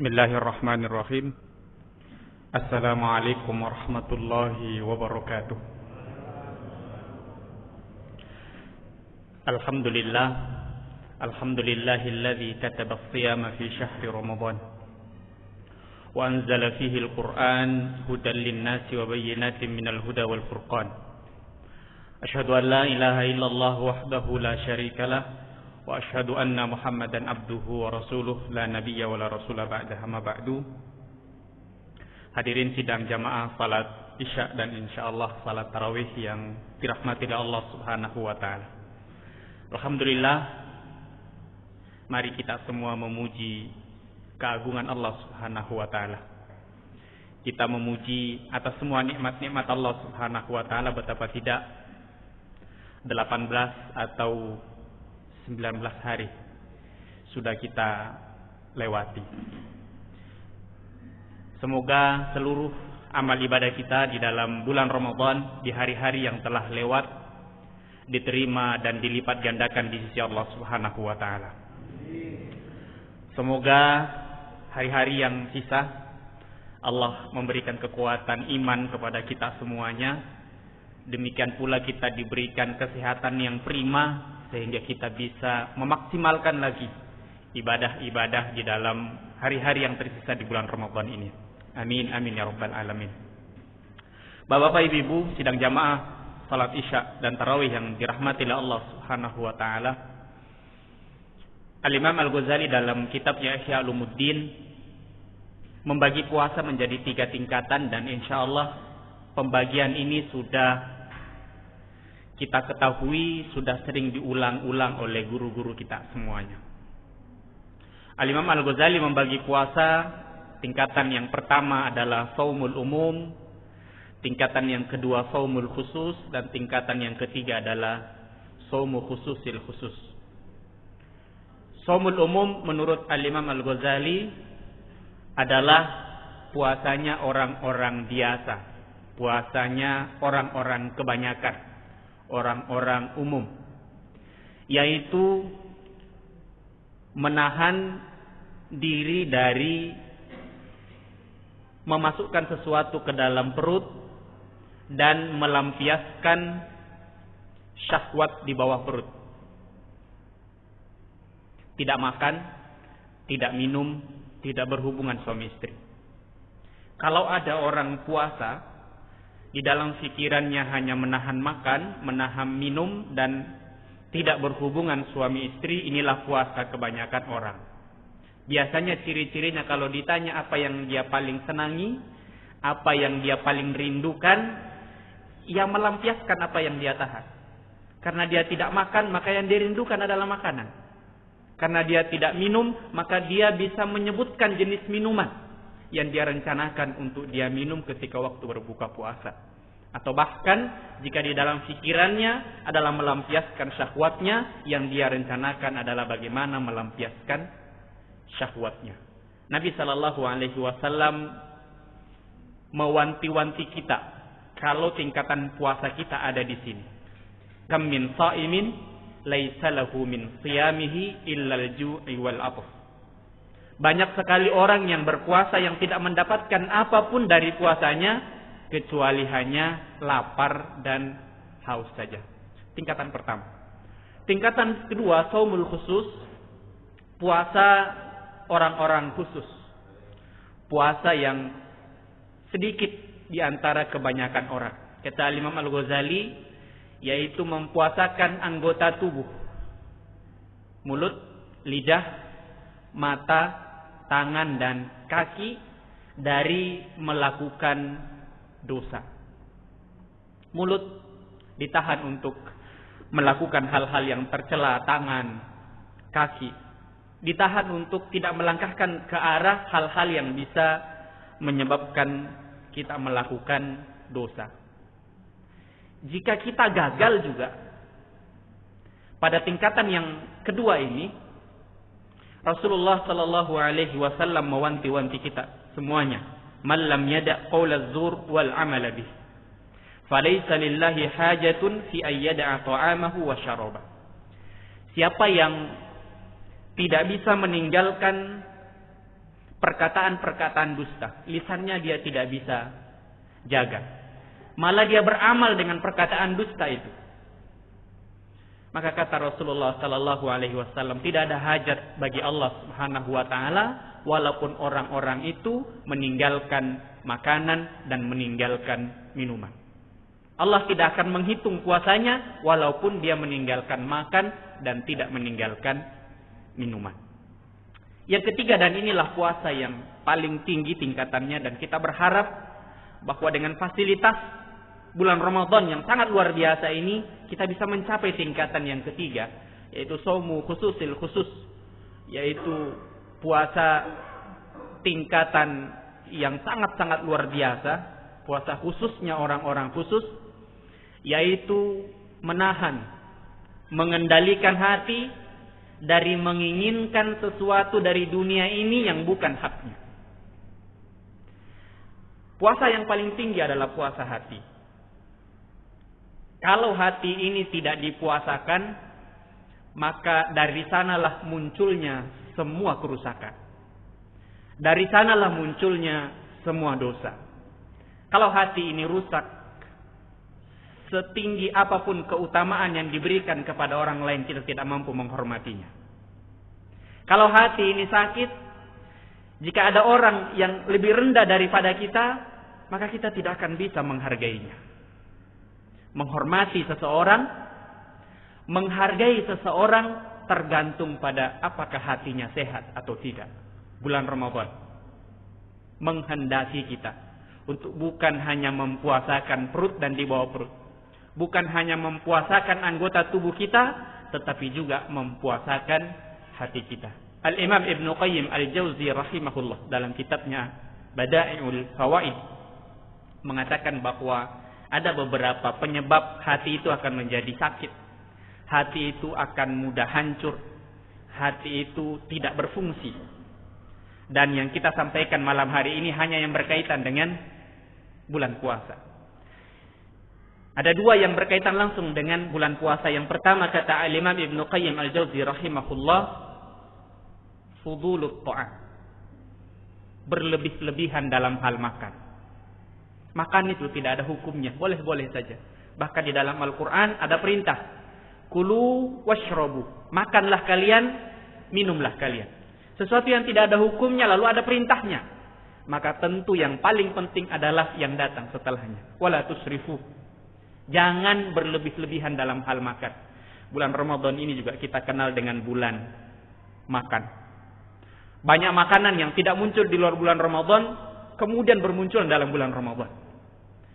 Bismillahirrahmanirrahim. Assalamualaikum warahmatullahi wabarakatuh. Alhamdulillah. Alhamdulillahilladzi kataba as-siyama fi syahri Ramadan wa anzala fihi al-Qur'an hudan lin-nasi wa bayyinatin minal huda wal furqan. Asyhadu an la ilaha illallah wahdahu la syarikalah wa asyhadu anna Muhammadan abduhu wa rasuluh la nabiyya wa la rasula ba'dahu ma ba'du. Hadirin sidang jamaah salat Isya dan insyaallah salat tarawih yang dirahmati oleh Allah Subhanahu wa taala. Alhamdulillah, mari kita semua memuji keagungan Allah Subhanahu wa taala. Kita memuji atas semua nikmat-nikmat Allah Subhanahu wa taala, betapa tidak 18 atau 19 hari sudah kita lewati. Semoga seluruh amal ibadah kita di dalam bulan Ramadan, di hari-hari yang telah lewat, diterima dan dilipat gandakan di sisi Allah Subhanahu wa taala. Semoga hari-hari yang sisa Allah memberikan kekuatan iman kepada kita semuanya. Demikian pula kita diberikan kesehatan yang prima sehingga kita bisa memaksimalkan lagi ibadah-ibadah di dalam hari-hari yang tersisa di bulan Ramadan ini. Amin, amin ya rabbal alamin. Bapak-bapak, ibu-ibu, sidang jamaah salat Isya dan tarawih yang dirahmati oleh Allah Subhanahu wa taala. Al-Imam Al-Ghazali dalam kitabnya Ihya Ulumuddin membagi puasa menjadi 3 tingkatan, dan insyaallah pembagian ini sudah kita ketahui, sudah sering diulang-ulang oleh guru-guru kita semuanya. Al-Imam Al-Ghazali membagi puasa, tingkatan yang pertama adalah shaumul umum, tingkatan yang kedua shaumul khusus, dan tingkatan yang ketiga adalah shaumul khususil khusus. Shaumul umum menurut Al-Imam Al-Ghazali adalah puasanya orang-orang biasa, puasanya orang-orang kebanyakan, orang-orang umum, yaitu menahan diri dari memasukkan sesuatu ke dalam perut dan melampiaskan syahwat di bawah perut. Tidak makan, tidak minum, tidak berhubungan suami istri. Kalau ada orang puasa di dalam pikirannya hanya menahan makan, menahan minum, dan tidak berhubungan suami istri, inilah puasa kebanyakan orang. Biasanya ciri-cirinya kalau ditanya apa yang dia paling senangi, apa yang dia paling rindukan, ia melampiaskan apa yang dia tahan. Karena dia tidak makan, maka yang dia rindukan adalah makanan. Karena dia tidak minum, maka dia bisa menyebutkan jenis minuman yang dia rencanakan untuk dia minum ketika waktu berbuka puasa. Atau bahkan jika di dalam fikirannya adalah melampiaskan syahwatnya, yang dia rencanakan adalah bagaimana melampiaskan syahwatnya. Nabi SAW mewanti-wanti kita kalau tingkatan puasa kita ada di sini. Kam min sha'imin laisa lahu min shiyamihi illal ju'i wal 'aths. Banyak sekali orang yang berpuasa yang tidak mendapatkan apapun dari puasanya kecuali hanya lapar dan haus saja. Tingkatan pertama. Tingkatan kedua, shaumul khusus, puasa orang-orang khusus. Puasa yang sedikit di antara kebanyakan orang. Kata Imam Al-Ghazali, yaitu mempuasakan anggota tubuh. Mulut, lidah, mata, tangan dan kaki dari melakukan dosa. Mulut ditahan untuk melakukan hal-hal yang tercela, tangan, kaki ditahan untuk tidak melangkahkan ke arah hal-hal yang bisa menyebabkan kita melakukan dosa. Jika kita gagal juga pada tingkatan yang kedua ini, Rasulullah sallallahu alaihi wasallam mewanti-wanti kita semuanya, "Man lam yada' qaulaz zur wal 'amala bih, falaysa lillahi hajatun fi ay yada'a ta'amahu wa syaraba." Siapa yang tidak bisa meninggalkan perkataan-perkataan dusta. Lisannya dia tidak bisa jaga. Malah dia beramal dengan perkataan dusta itu. Maka kata Rasulullah sallallahu alaihi wasallam, tidak ada hajat bagi Allah Subhanahu wa taala walaupun orang-orang itu meninggalkan makanan dan meninggalkan minuman. Allah tidak akan menghitung puasanya walaupun dia meninggalkan makan dan tidak meninggalkan minuman. Yang ketiga, dan inilah puasa yang paling tinggi tingkatannya, dan kita berharap bahwa dengan fasilitas bulan Ramadan yang sangat luar biasa ini, kita bisa mencapai tingkatan yang ketiga, yaitu saumu khususil khusus, yaitu puasa tingkatan yang sangat-sangat luar biasa, puasa khususnya orang-orang khusus, yaitu menahan, mengendalikan hati dari menginginkan sesuatu dari dunia ini yang bukan haknya. Puasa yang paling tinggi adalah puasa hati. Kalau hati ini tidak dipuasakan, maka dari sanalah munculnya semua kerusakan. Dari sanalah munculnya semua dosa. Kalau hati ini rusak, setinggi apapun keutamaan yang diberikan kepada orang lain, kita tidak mampu menghormatinya. Kalau hati ini sakit, jika ada orang yang lebih rendah daripada kita, maka kita tidak akan bisa menghargainya. Menghormati seseorang, menghargai seseorang tergantung pada apakah hatinya sehat atau tidak. Bulan Ramadan menghendaki kita untuk bukan hanya mempuasakan perut dan di bawah perut, bukan hanya mempuasakan anggota tubuh kita, tetapi juga mempuasakan hati kita. Al-Imam Ibn Qayyim Al-Jauzi rahimahullah dalam kitabnya Bada'iul Fawaid mengatakan bahwa ada beberapa penyebab hati itu akan menjadi sakit. Hati itu akan mudah hancur. Hati itu tidak berfungsi. Dan yang kita sampaikan malam hari ini hanya yang berkaitan dengan bulan puasa. Ada dua yang berkaitan langsung dengan bulan puasa. Yang pertama kata Al-Imam Ibn Qayyim Al-Jauzi rahimahullah, fudulut ta'am, berlebih-lebihan dalam hal makan. Makan itu tidak ada hukumnya, boleh-boleh saja. Bahkan di dalam Al-Quran ada perintah, kulu washrabu, makanlah kalian, minumlah kalian. Sesuatu yang tidak ada hukumnya lalu ada perintahnya, maka tentu yang paling penting adalah yang datang setelahnya. Wala tusrifu, jangan berlebih-lebihan dalam hal makan. Bulan Ramadan ini juga kita kenal dengan bulan makan. Banyak makanan yang tidak muncul di luar bulan Ramadan kemudian bermunculan dalam bulan Ramadan.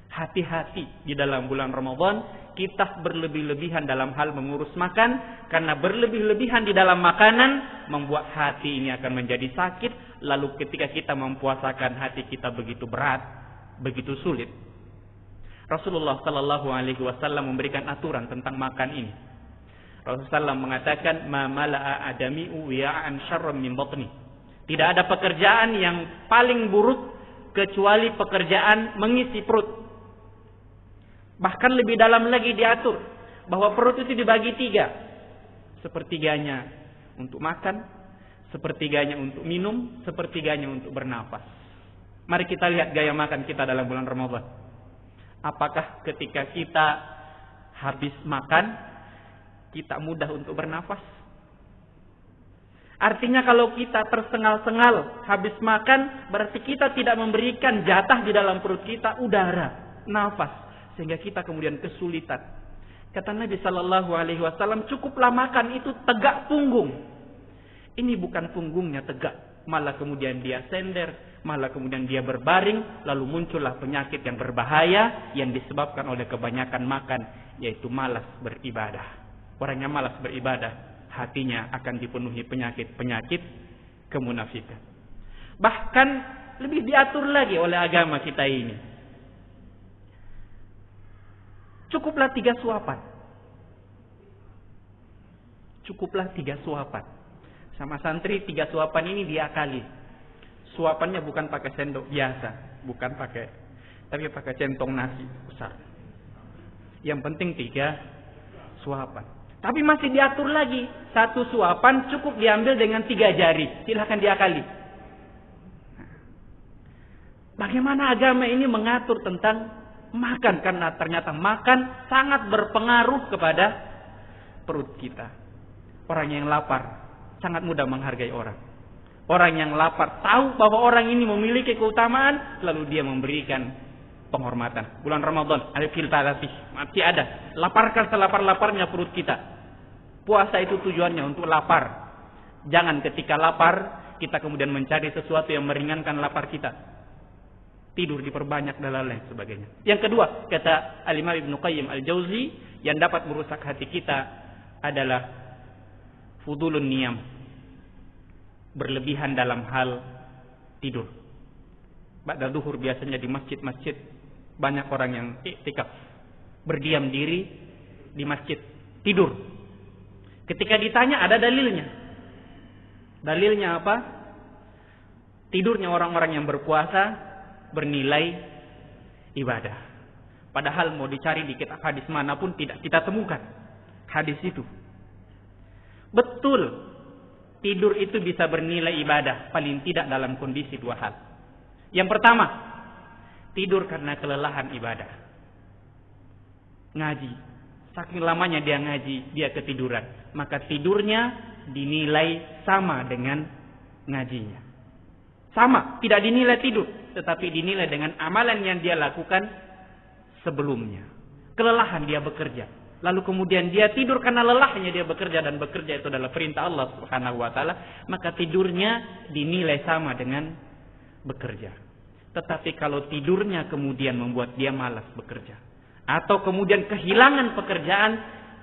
Hati-hati di dalam bulan Ramadan kita berlebih-lebihan dalam hal mengurus makan, karena berlebih-lebihan di dalam makanan membuat hati ini akan menjadi sakit. Lalu ketika kita mempuasakan, hati kita begitu berat, begitu sulit. Rasulullah sallallahu alaihi wasallam memberikan aturan tentang makan ini. Rasulullah mengatakan, "Ma mala'a adami'u wi'an syarran min batni." Tidak ada pekerjaan yang paling buruk kecuali pekerjaan mengisi perut. Bahkan lebih dalam lagi diatur bahwa perut itu dibagi 3. Sepertiganya untuk makan, sepertiganya untuk minum, sepertiganya untuk bernafas. Mari kita lihat gaya makan kita dalam bulan Ramadan. Apakah ketika kita habis makan, kita mudah untuk bernafas? Artinya kalau kita tersengal-sengal habis makan, berarti kita tidak memberikan jatah di dalam perut kita udara, nafas, sehingga kita kemudian kesulitan. Kata Nabi sallallahu alaihi wasallam, cukuplah makan itu tegak punggung. Ini bukan punggungnya tegak, malah kemudian dia sender, malah kemudian dia berbaring, lalu muncullah penyakit yang berbahaya yang disebabkan oleh kebanyakan makan, yaitu malas beribadah. Orang yang malas beribadah, hatinya akan dipenuhi penyakit-penyakit kemunafikan. Bahkan lebih diatur lagi oleh agama kita ini. Cukuplah 3 suapan. Cukuplah 3 suapan. Sama santri 3 suapan ini diakali. Suapannya bukan pakai sendok biasa, tapi pakai centong nasi besar. Yang penting 3 suapan. Tapi masih diatur lagi. 1 suapan cukup diambil dengan 3 jari. Silahkan diakali. Bagaimana agama ini mengatur tentang makan, karena ternyata makan sangat berpengaruh kepada perut kita. Orang yang lapar sangat mudah menghargai orang. Orang yang lapar tahu bahwa orang ini memiliki keutamaan, lalu dia memberikan penghormatan. Bulan Ramadan, al-fil talatih, masih ada. Laparkan selapar-laparnya perut kita. Puasa itu tujuannya untuk lapar. Jangan ketika lapar kita kemudian mencari sesuatu yang meringankan lapar kita. Tidur diperbanyak dan lain sebagainya. Yang kedua, kata Al-Imam Ibnu Qayyim Al-Jauzi, yang dapat merusak hati kita adalah fudulun niyam, berlebihan dalam hal tidur. Ba'da zuhur biasanya di masjid-masjid banyak orang yang iktikaf, berdiam diri di masjid, tidur. Ketika ditanya ada dalilnya. Dalilnya apa? Tidurnya orang-orang yang berpuasa bernilai ibadah. Padahal mau dicari di kitab hadis manapun tidak kita temukan hadis itu. Betul, tidur itu bisa bernilai ibadah, paling tidak dalam kondisi dua hal. Yang pertama, tidur karena kelelahan ibadah. Ngaji, saking lamanya dia ngaji, dia ketiduran, maka tidurnya dinilai sama dengan ngajinya. Sama, tidak dinilai tidur, tetapi dinilai dengan amalan yang dia lakukan sebelumnya. Kelelahan dia bekerja, lalu kemudian dia tidur karena lelahnya dia bekerja, dan bekerja itu adalah perintah Allah Subhanahu wa taala, maka tidurnya dinilai sama dengan bekerja. Tetapi kalau tidurnya kemudian membuat dia malas bekerja, atau kemudian kehilangan pekerjaan,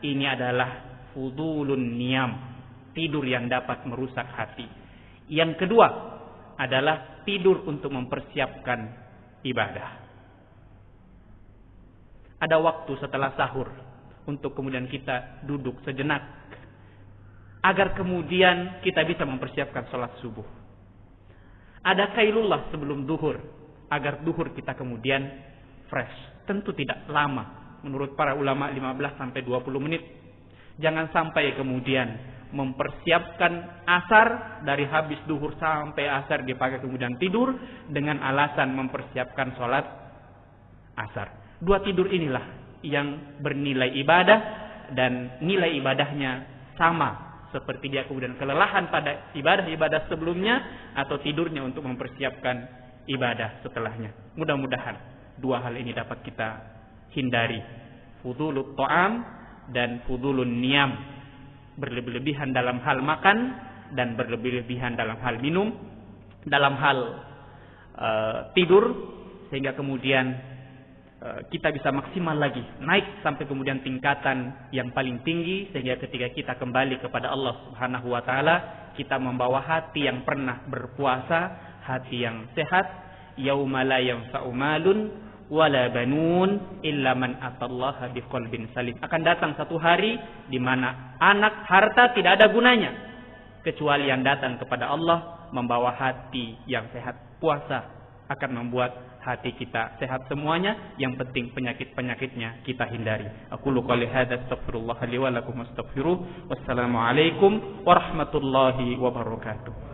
ini adalah fudulun niyam, tidur yang dapat merusak hati. Yang kedua adalah tidur untuk mempersiapkan ibadah. Ada waktu setelah sahur untuk kemudian kita duduk sejenak agar kemudian kita bisa mempersiapkan sholat subuh. Ada qailullah sebelum duhur agar duhur kita kemudian fresh. Tentu tidak lama, menurut para ulama 15 sampai 20 menit. Jangan sampai kemudian mempersiapkan asar, dari habis duhur sampai asar dipakai kemudian tidur dengan alasan mempersiapkan sholat asar. Dua tidur inilah yang bernilai ibadah, dan nilai ibadahnya sama seperti dia kemudian kelelahan pada ibadah-ibadah sebelumnya, atau tidurnya untuk mempersiapkan ibadah setelahnya. Mudah-mudahan dua hal ini dapat kita hindari, fudulut ta'am dan fudulun niyam, berlebih-lebihan dalam hal makan dan berlebih-lebihan dalam hal minum, dalam hal tidur, sehingga kemudian kita bisa maksimal lagi, naik sampai kemudian tingkatan yang paling tinggi, sehingga ketika kita kembali kepada Allah Subhanahu wa taala, kita membawa hati yang pernah berpuasa, hati yang sehat. Yauma la yanfa'u malun wala banun illa man atallaha biqalbin salim. Akan datang satu hari di mana anak, harta tidak ada gunanya kecuali yang datang kepada Allah membawa hati yang sehat. Puasa akan membuat hati kita sehat semuanya. Yang penting penyakit-penyakitnya kita hindari. Aqulu qouli hadza astaghfirullah li wa lakum astaghfiruh. Wassalamu alaikum warahmatullahi wabarakatuh.